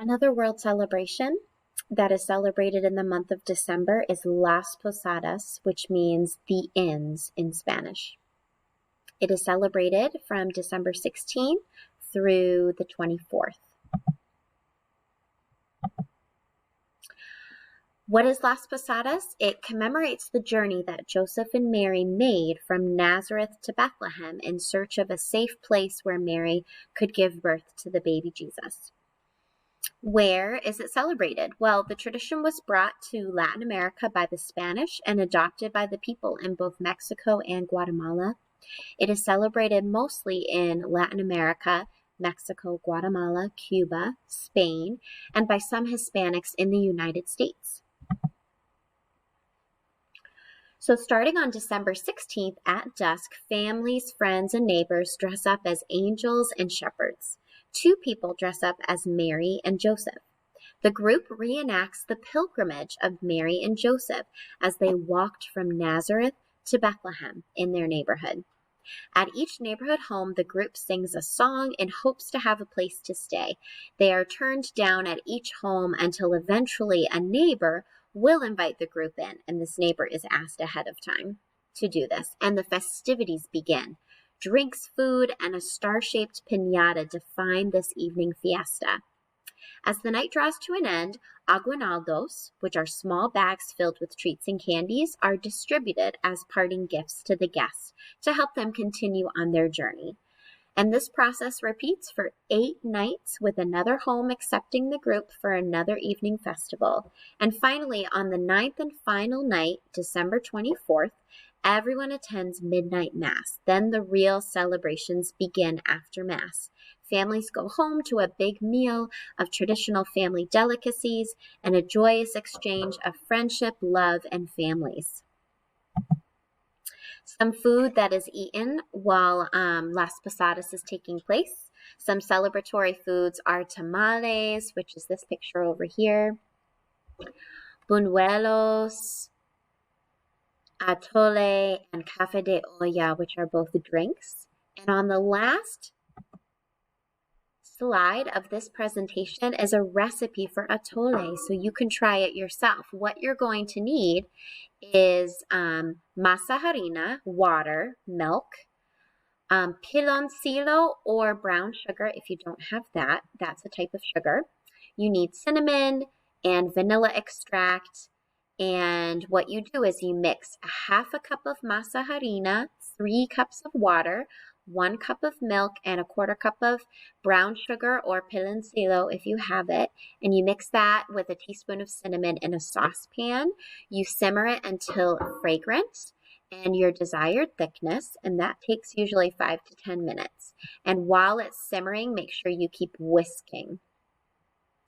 Another world celebration that is celebrated in the month of December is Las Posadas, which means the inns in Spanish. It is celebrated from December 16th through the 24th. What is Las Posadas? It commemorates the journey that Joseph and Mary made from Nazareth to Bethlehem in search of a safe place where Mary could give birth to the baby Jesus. Where is it celebrated? Well, the tradition was brought to Latin America by the Spanish and adopted by the people in both Mexico and Guatemala. It is celebrated mostly in Latin America, Mexico, Guatemala, Cuba, Spain, and by some Hispanics in the United States. So starting on December 16th at dusk, families, friends, and neighbors dress up as angels and shepherds. 2 people dress up as Mary and Joseph. The group reenacts the pilgrimage of Mary and Joseph as they walked from Nazareth to Bethlehem in their neighborhood. At each neighborhood home, the group sings a song in hopes to have a place to stay. They are turned down at each home until eventually a neighbor will invite the group in, and this neighbor is asked ahead of time to do this, and the festivities begin. Drinks, food, and a star-shaped piñata define this evening fiesta. As the night draws to an end, aguinaldos, which are small bags filled with treats and candies, are distributed as parting gifts to the guests to help them continue on their journey. And this process repeats for 8 nights, with another home accepting the group for another evening festival. And finally, on the 9th and final night, December 24th, everyone attends midnight mass. Then the real celebrations begin after mass. Families go home to a big meal of traditional family delicacies and a joyous exchange of friendship, love, and families. Some food that is eaten while Las Posadas is taking place. Some celebratory foods are tamales, which is this picture over here, buñuelos, atole, and café de olla, which are both drinks. And on the last slide of this presentation is a recipe for atole, so you can try it yourself. What you're going to need is masa harina, water, milk, piloncillo or brown sugar. If you don't have that, that's a type of sugar. You need cinnamon and vanilla extract. And what you do is you mix a 1/2 cup of masa harina, 3 cups of water, 1 cup of milk, and 1/4 cup of brown sugar or piloncillo if you have it. And you mix that with a teaspoon of cinnamon in a saucepan. You simmer it until fragrant and your desired thickness, and that takes usually 5 to 10 minutes. And while it's simmering, make sure you keep whisking.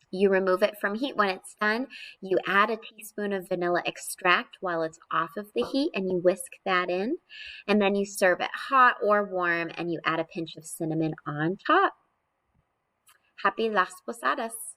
You remove it from heat when it's done. You add a teaspoon of vanilla extract while it's off of the heat, and you whisk that in. And then you serve it hot or warm, and you add a pinch of cinnamon on top. Happy Las Posadas!